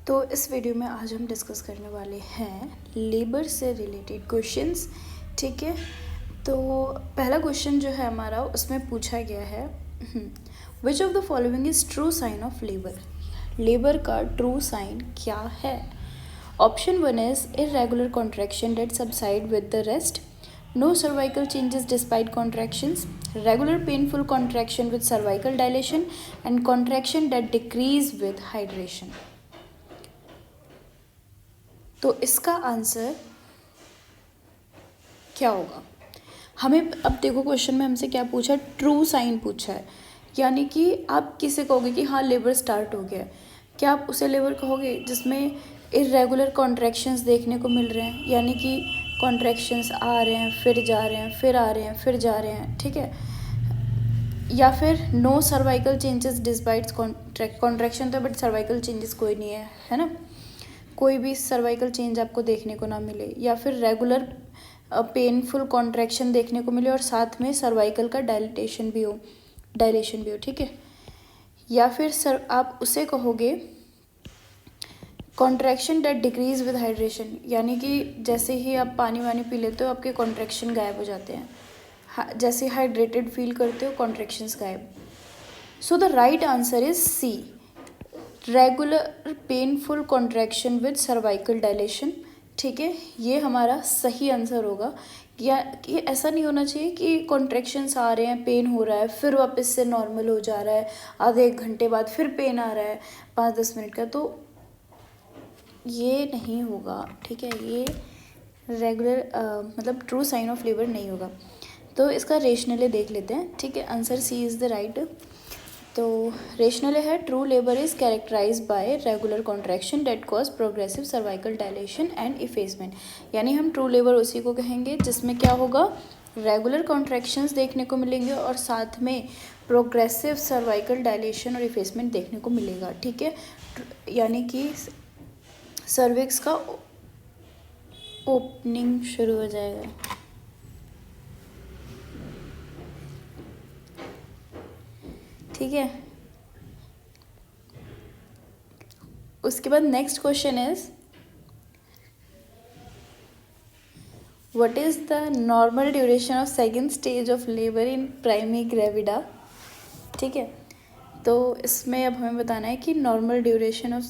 तो इस वीडियो में आज हम डिस्कस करने वाले हैं लेबर से रिलेटेड क्वेश्चंस। ठीक है, तो पहला क्वेश्चन जो है हमारा उसमें पूछा गया है which of the following is true sign of labour. Labour का ट्रू साइन क्या है? Option 1 is irregular contraction that subside with the rest, no cervical changes despite contractions, regular painful contraction with cervical dilation, and contraction that decrease with hydration. तो इसका answer क्या होगा? हमें अब देखो क्वेश्चन में हमसे क्या पूछा, ट्रू साइन पूछा है, यानी कि आप किसे कहोगे कि हाँ लेबर स्टार्ट हो गया है? क्या आप उसे लेबर कहोगे जिसमें इरेगुलर कॉन्ट्रैक्शंस देखने को मिल रहे हैं, यानी कि कॉन्ट्रैक्शंस आ रहे हैं फिर जा रहे हैं फिर आ रहे हैं फिर जा रहे हैं, ठीक है? या फिर no cervical changes despite contraction तो बट सर्वाइकल चेंजेस कोई नहीं है ना, कोई भी सर्वाइकल चेंज आपको देखने को ना मिले, या फिर रेगुलर पेनफुल कॉन्ट्रैक्शन देखने को मिले और साथ में सर्वाइकल का डायलेशन भी हो, ठीक है? या फिर आप उसे कहोगे contraction that decrease with hydration, यानी कि जैसे ही आप पानी वानी पी लेते हो आपके कॉन्ट्रैक्शन गायब हो जाते हैं, जैसे हाइड्रेटेड फील करते हो कॉन्ट्रैक्शंस गायब। So the right answer is C, regular painful contraction with cervical dilation. ठीक है, ये हमारा सही आंसर होगा। या ये ऐसा नहीं होना चाहिए कि कॉन्ट्रैक्शंस आ रहे हैं, पेन हो रहा है, फिर वापस से नॉर्मल हो जा रहा है, आधे एक घंटे बाद फिर पेन आ रहा है 5-10 मिनट का, तो ये नहीं होगा। ठीक है, ये रेगुलर मतलब ट्रू साइन ऑफ लेबर नहीं होगा। तो इसका रेशनले देख लेते हैं। ठीक है, answer C is the right. तो रेशनले है true labour is characterize by regular contraction that cause progressive cervical dilation and effacement, यानी हम ट्रू लेबर उसी को कहेंगे जिसमें क्या होगा, रेगुलर कॉन्ट्रैक्शंस देखने को मिलेंगे और साथ में प्रोग्रेसिव सर्वाइकल डायलेशन और इफेसमेंट देखने को मिलेगा। ठीक है, यानी कि सर्विक्स का ओपनिंग शुरू हो जाएगा। ठीक है, उसके बाद next question is what is the normal duration of second stage of labour in primi gravida. ठीक है, तो इसमें अब हमें बताना है कि normal duration of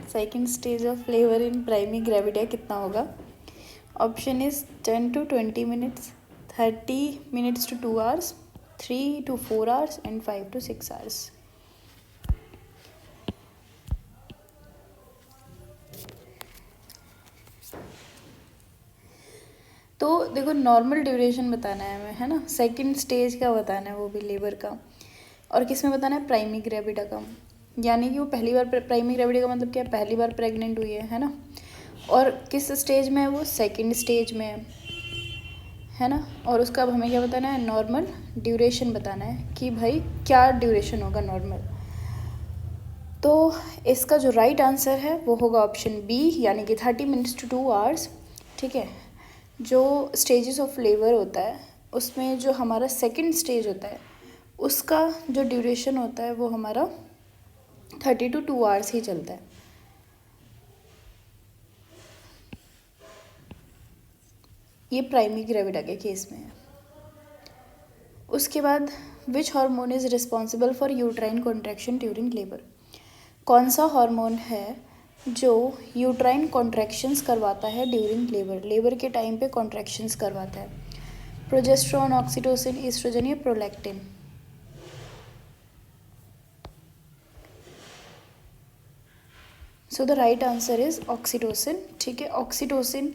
second stage of labour in primi gravida कितना होगा। Option is 10 to 20 minutes, 30 minutes to 2 hours, 3 to 4 hours and 5 to 6 hours. तो देखो नॉर्मल ड्यूरेशन बताना है हमें, है ना, सेकंड स्टेज का बताना है, वो भी लेबर का, और किस में बताना है, प्राइमी ग्रेविडा का, यानी कि वो पहली बार प्राइमी ग्रेविडा का मतलब क्या, पहली बार प्रेग्नेंट हुई है ना, और किस स्टेज में है वो, सेकंड स्टेज में है ना। और उसका अब हमें क्या बताना है, नॉर्मल ड्यूरेशन बताना है कि भाई क्या ड्यूरेशन होगा नॉर्मल। तो इसका जो राइट आंसर है वो होगा ऑप्शन बी, यानी कि 30 minutes to 2 hours। ठीक है, जो स्टेजेस ऑफ लेबर होता है उसमें जो हमारा सेकंड स्टेज होता है उसका जो ड्यूरेशन होता है वो हमारा 30 to 2 hours ही चलता है। ये प्राइमरी ग्रेविडा के केस में है। उसके बाद which hormone is responsible for uterine contraction during labour, कौन सा हार्मोन है जो यूट्राइन कॉन्ट्रैक्शंस करवाता है ड्यूरिंग लेबर, लेबर के टाइम पे कॉन्ट्रैक्शंस करवाता है, प्रोजेस्टेरॉन, ऑक्सीटोसिन, एस्ट्रोजन या prolactin. So the right answer is oxytocin. ठीक है, ऑक्सीटोसिन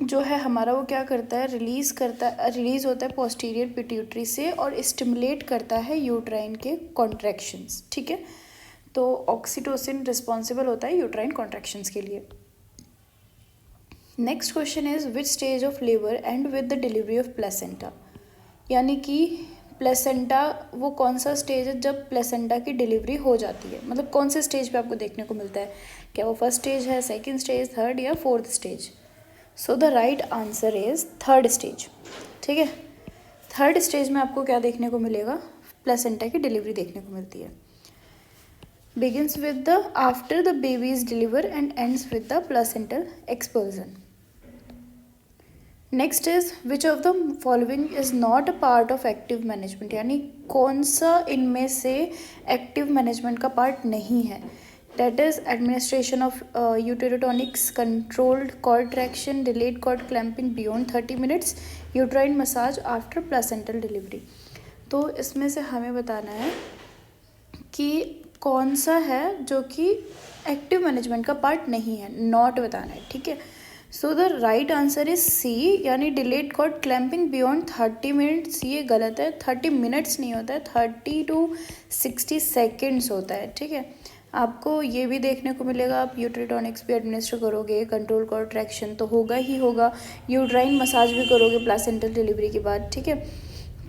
जो है हमारा वो क्या करता है, रिलीज होता है पोस्टीरियर पिट्यूटरी से और स्टिमुलेट करता है यूट्राइन के कॉन्ट्रैक्शंस। ठीक है, तो ऑक्सीटोसिन रिस्पॉन्सिबल होता है यूट्राइन कॉन्ट्रैक्शंस के लिए। Next question is which stage of labour and with the delivery of placenta, यानी कि प्लेसेंटा वो कौन सा स्टेज है जब प्लेसेंटा की डिलीवरी हो जाती है, मतलब कौन से स्टेज पे आपको देखने को मिलता है, क्या वो फर्स्ट स्टेज है, सेकेंड स्टेज, थर्ड या fourth stage. So the right answer is third stage. ठीक है, थर्ड स्टेज में आपको क्या देखने को मिलेगा, प्लेसेंटा की डिलीवरी देखने को मिलती है। begins with the after the baby is delivered and ends with the placental expulsion. Next is which of the following is not a part of active management, यानी कौन सा इनमें से एक्टिव मैनेजमेंट का पार्ट नहीं है. That is administration of uterotonics, controlled cord traction, delayed cord clamping beyond 30 minutes, uterine massage after placental delivery. तो इसमें से हमें बताना है कि कौन सा है जो कि एक्टिव मैनेजमेंट का पार्ट नहीं है, नॉट बताना है. ठीक है, so the right answer is C, यानी delayed cord clamping beyond 30 minutes. ये गलत है, 30 मिनट्स नहीं होता है, 30 to 60 सेकेंड्स होता है. ठीक है, आपको ये भी देखने को मिलेगा, आप यूट्रेटॉनिक्स भी एडमिनिस्टर करोगे, कंट्रोल कॉर्ड ट्रैक्शन तो होगा ही होगा, यूट्राइन मसाज भी करोगे प्लेसेंटल डिलीवरी के बाद. ठीक है,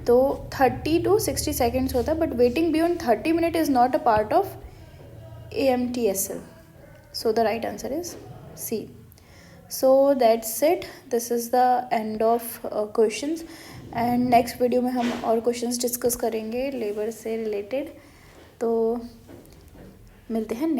तो 30 to 60 सेकेंड्स होता है, but waiting beyond 30 minute is not a part of AMTSL. So the right answer is C. So that's it. This is the end of questions. And next video में हम और क्वेश्चंस डिस्कस करेंगे labour से related. तो मिलते हैं next